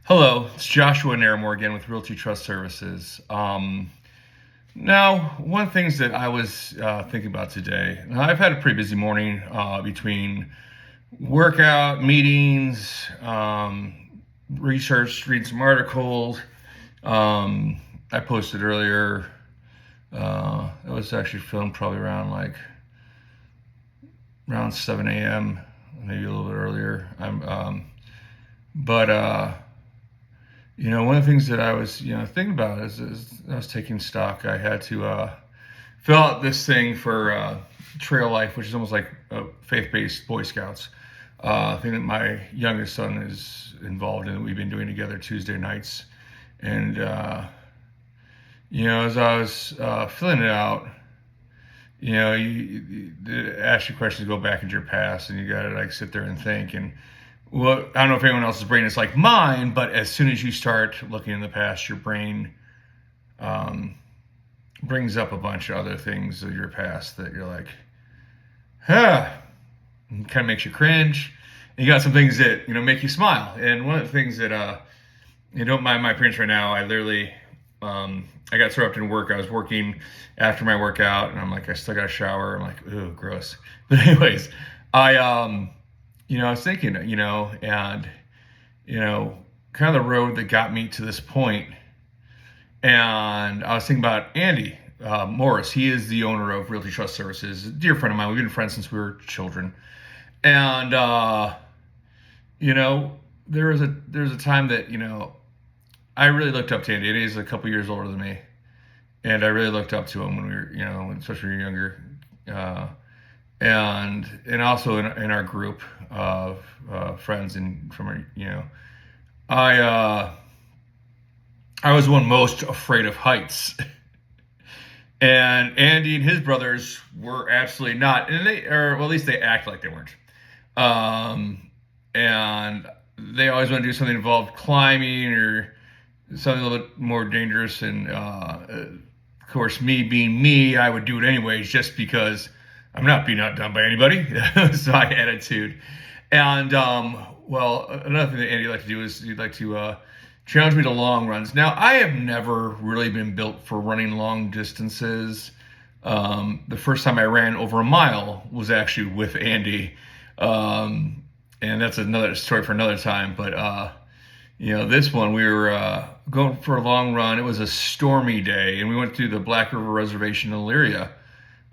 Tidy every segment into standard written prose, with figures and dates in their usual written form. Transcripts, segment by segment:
Hello, it's Joshua Naramore again with Realty Trust Services. Now, one of the things that I was thinking about today, now I've had a pretty busy morning between workout, meetings, research, reading some articles. I posted earlier, it was actually filmed probably around 7 a.m., maybe a little bit earlier. But one of the things that I was, thinking about is I was taking stock. I had to fill out this thing for Trail Life, which is almost like a faith-based Boy Scouts thing that my youngest son is involved in. We've been doing together Tuesday nights, and as I was filling it out, you ask you questions, go back into your past, and you got to like sit there and think. And well, I don't know if anyone else's brain is like mine, but as soon as you start looking in the past, your brain brings up a bunch of other things of your past that you're like, huh, and kind of makes you cringe. And you got some things that make you smile. And one of the things that don't mind my appearance right now, I literally I got interrupted in work. I was working after my workout, and I'm like, I still got a shower. I'm like, ooh, gross. But anyways, I was thinking, and kind of the road that got me to this point. And I was thinking about Andy Morris. He is the owner of Realty Trust Services, a dear friend of mine. We've been friends since we were children. And there was a time that I really looked up to Andy. Andy is a couple years older than me, and I really looked up to him when we were, especially when we were younger. And also in our group of friends and from our, I was the one most afraid of heights. And Andy and his brothers were absolutely not, and or well, at least they act like they weren't. And they always want to do something involved climbing or something a little bit more dangerous. And of course, me being me, I would do it anyways, just because I'm not being outdone by anybody. That's my attitude. And another thing that Andy liked to do is he'd like to challenge me to long runs. Now, I have never really been built for running long distances. The first time I ran over a mile was actually with Andy. And that's another story for another time. But, this one, we were going for a long run. It was a stormy day, and we went through the Black River Reservation in Elyria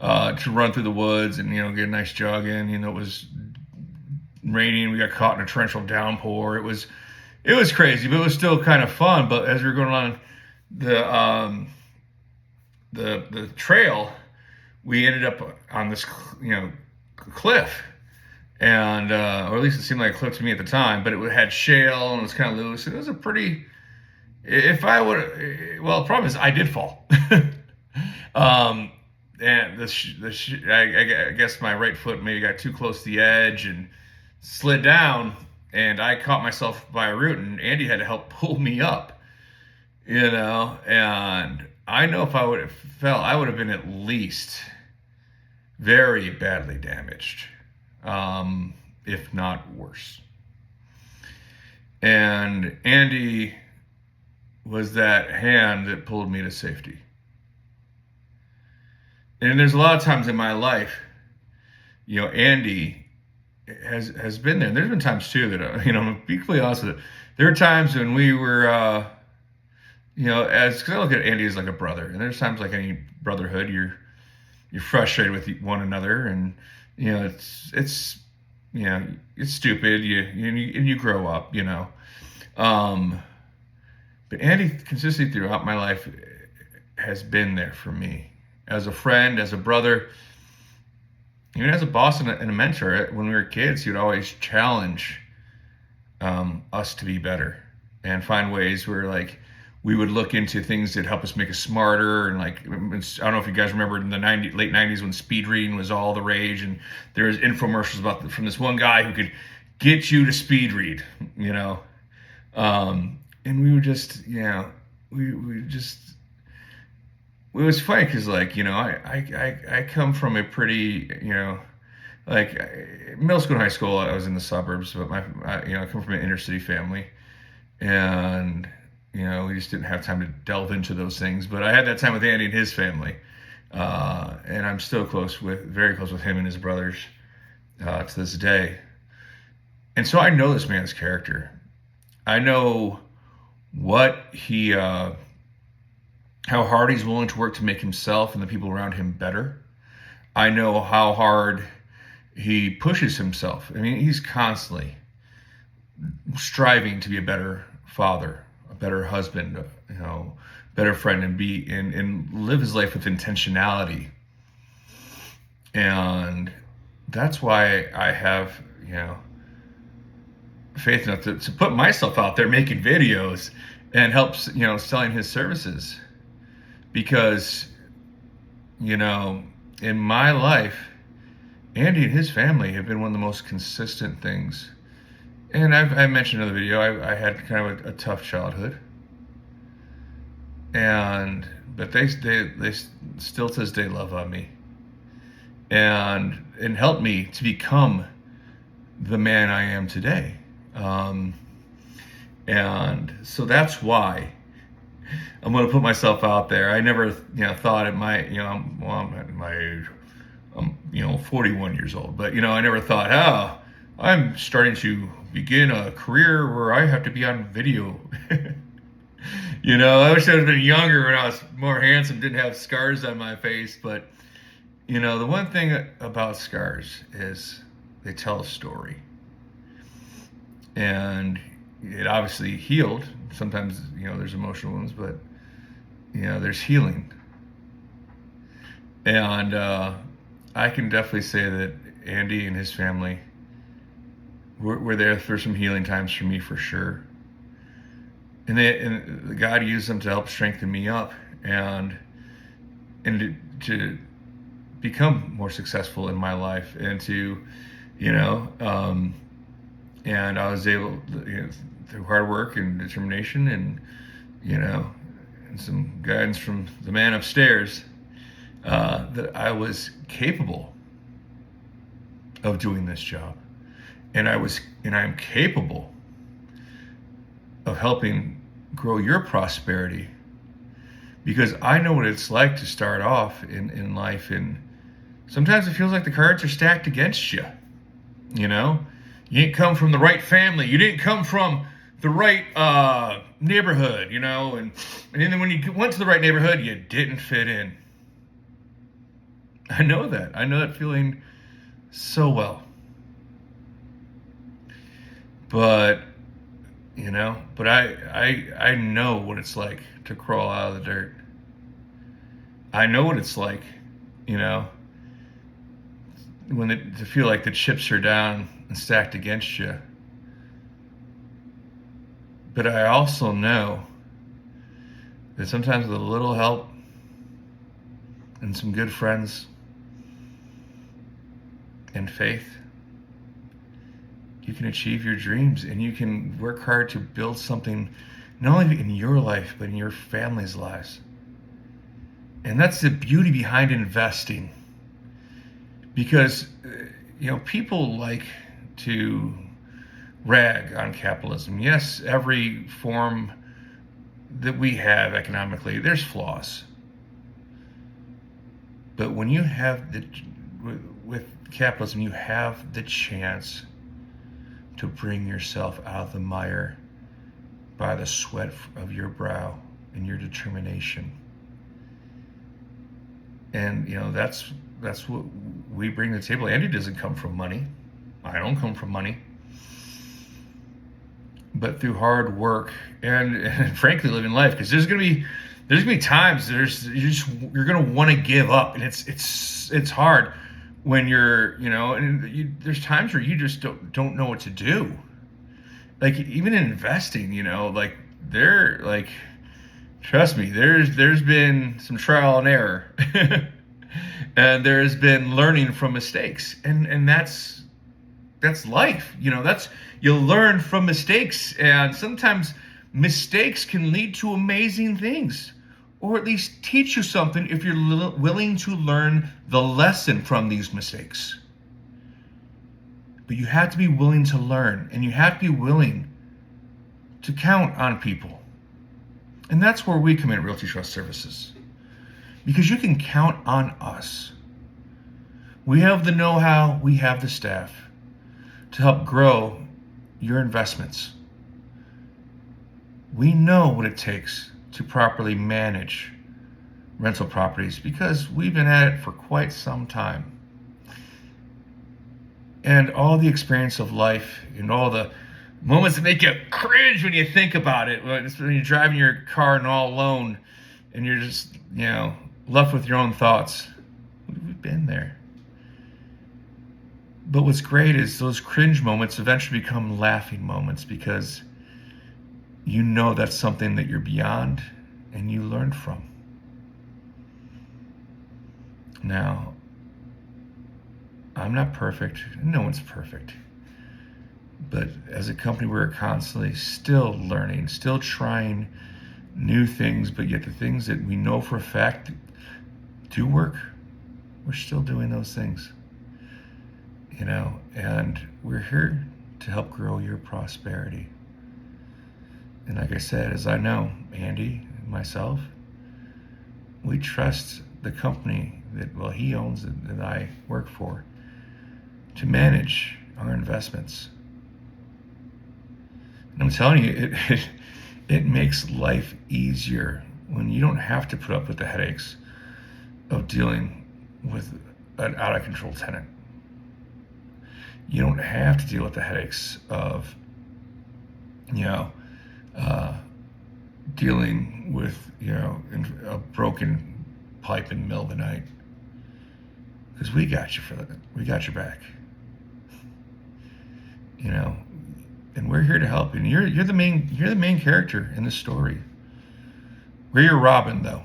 to run through the woods and, get a nice jog in. It was raining. We got caught in a torrential downpour. It was crazy, but it was still kind of fun. But as we were going along the trail, we ended up on this, cliff. And, or at least it seemed like a cliff to me at the time, but it had shale and it was kind of loose. And it was a pretty, if I would, well, the problem is I did fall. And I guess my right foot maybe got too close to the edge and slid down, and I caught myself by a root, and Andy had to help pull me up, and I know if I would have fell, I would have been at least very badly damaged, if not worse. And Andy was that hand that pulled me to safety. And there's a lot of times in my life, Andy has been there. And there's been times too that, I'm gonna be completely honest with you. There are times when we were, because I look at Andy as like a brother, and there's times like any brotherhood, you're frustrated with one another, and it's stupid. You grow up, But Andy consistently throughout my life has been there for me. As a friend, as a brother, even as a boss and a mentor. When we were kids, he would always challenge us to be better and find ways where we would look into things that help us make us smarter. And I don't know if you guys remember in the late 90s when speed reading was all the rage, and there was infomercials from this one guy who could get you to speed read, and we would just, we just, it was funny because I come from a pretty, middle school and high school, I was in the suburbs, but I come from an inner city family. and we just didn't have time to delve into those things. But I had that time with Andy and his family, and I'm still very close with him and his brothers to this day. And so I know this man's character. I know how hard he's willing to work to make himself and the people around him better. I know how hard he pushes himself. I mean, he's constantly striving to be a better father, a better husband, better friend, and live his life with intentionality. And that's why I have, faith enough to put myself out there making videos and help, selling his services. Because, in my life, Andy and his family have been one of the most consistent things. And I mentioned in the video, I had kind of a tough childhood. But they still to this day love on me. And helped me to become the man I am today. And so that's why I'm going to put myself out there. I never, thought at my, I'm at my age, I'm, 41 years old, but, I never thought, I'm starting to begin a career where I have to be on video. I wish I had been younger when I was more handsome, didn't have scars on my face. But, the one thing about scars is they tell a story. And it obviously healed. Sometimes, there's emotional wounds, but, there's healing. And I can definitely say that Andy and his family were there for some healing times for me, for sure. And God used them to help strengthen me up and to become more successful in my life, and to, and I was able, through hard work and determination and, and some guidance from the man upstairs, that I was capable of doing this job. And I'm capable of helping grow your prosperity, because I know what it's like to start off in life, and sometimes it feels like the cards are stacked against you. You didn't come from the right family, you didn't come from the right neighborhood, and then when you went to the right neighborhood, you didn't fit in. I know that feeling so well. But I know what it's like to crawl out of the dirt. I know what it's like, to feel like the chips are down and stacked against you. But I also know that sometimes with a little help and some good friends and faith, you can achieve your dreams, and you can work hard to build something not only in your life, but in your family's lives. And that's the beauty behind investing. Because, people like to rag on capitalism. Yes, every form that we have economically, there's flaws. But when you have with capitalism, you have the chance to bring yourself out of the mire by the sweat of your brow and your determination. And that's what we bring to the table. Andy doesn't come from money. I don't come from money. But through hard work and frankly living life, because there's gonna be times you're gonna want to give up, and it's hard when you're, there's times where you just don't know what to do. Like, even in investing, trust me, there's been some trial and error. And there's been learning from mistakes. And that's life. You learn from mistakes, and sometimes mistakes can lead to amazing things, or at least teach you something if you're willing to learn the lesson from these mistakes. But you have to be willing to learn, and you have to be willing to count on people. And that's where we come in at Realty Trust Services. Because you can count on us. We have the know-how, we have the staff to help grow your investments. We know what it takes to properly manage rental properties because we've been at it for quite some time. And all the experience of life and all the moments that make you cringe when you think about it, when you're driving your car and all alone and you're just, left with your own thoughts. We've been there. But what's great is those cringe moments eventually become laughing moments because you know that's something that you're beyond and you learned from. Now, I'm not perfect. No one's perfect. But as a company, we're constantly still learning, still trying new things, but yet the things that we know for a fact do work, we're still doing those things. And we're here to help grow your prosperity. And like I said, as I know, Andy and myself, we trust the company that, he owns and that I work for to manage our investments. And I'm telling you, it makes life easier when you don't have to put up with the headaches of dealing with an out-of-control tenant. You don't have to deal with the headaches of, dealing with, a broken pipe in the middle of the night. Because we got you for that. We got your back. And we're here to help you. And you're the main character in this story. We're your Robin, though.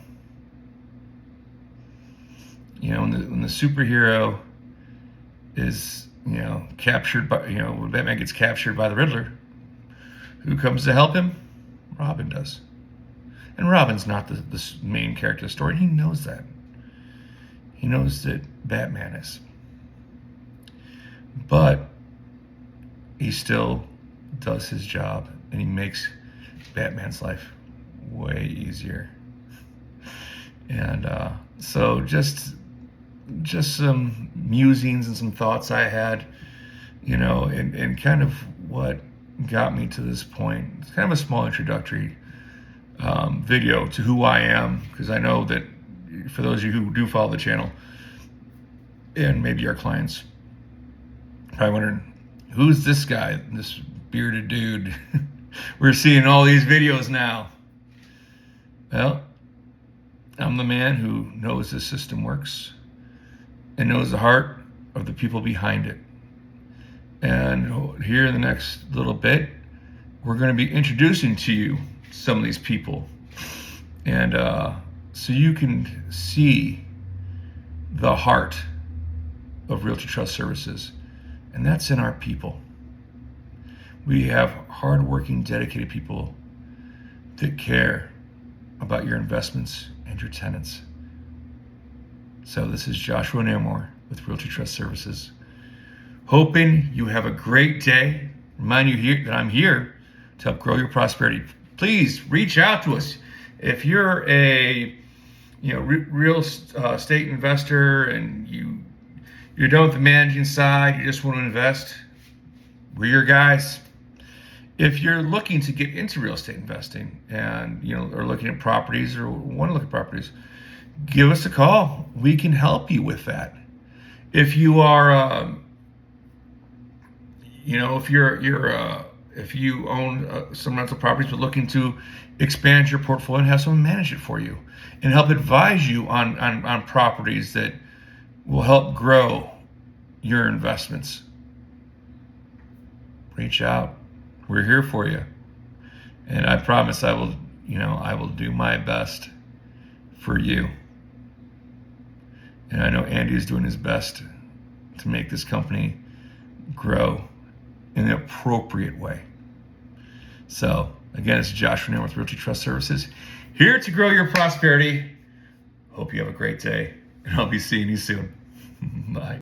When the superhero is, captured by, when Batman gets captured by the Riddler, who comes to help him? Robin does. And Robin's not the main character of the story. He knows that. He knows that Batman is. But he still does his job, and he makes Batman's life way easier. And so just some musings and some thoughts I had, and kind of what got me to this point. It's kind of a small introductory video to who I am, because I know that for those of you who do follow the channel, and maybe our clients, probably wondering, who's this guy, this bearded dude? We're seeing all these videos now. Well, I'm the man who knows the system works and knows the heart of the people behind it. And here in the next little bit, we're going to be introducing to you some of these people. And so you can see the heart of Realty Trust Services. And that's in our people. We have hardworking, dedicated people that care about your investments and your tenants. So this is Joshua Namor with Realty Trust Services. Hoping you have a great day. Remind you that I'm here to help grow your prosperity. Please reach out to us. If you're a real estate investor and you're done with the managing side, you just want to invest, we're your guys. If you're looking to get into real estate investing and are looking at properties or want to look at properties, give us a call. We can help you with that. If you are, if you own some rental properties but looking to expand your portfolio and have someone manage it for you and help advise you on properties that will help grow your investments, reach out. We're here for you. And I promise I will do my best for you. And I know Andy is doing his best to make this company grow in an appropriate way. So again, it's Joshua Nair with Realty Trust Services, here to grow your prosperity. Hope you have a great day, and I'll be seeing you soon. Bye.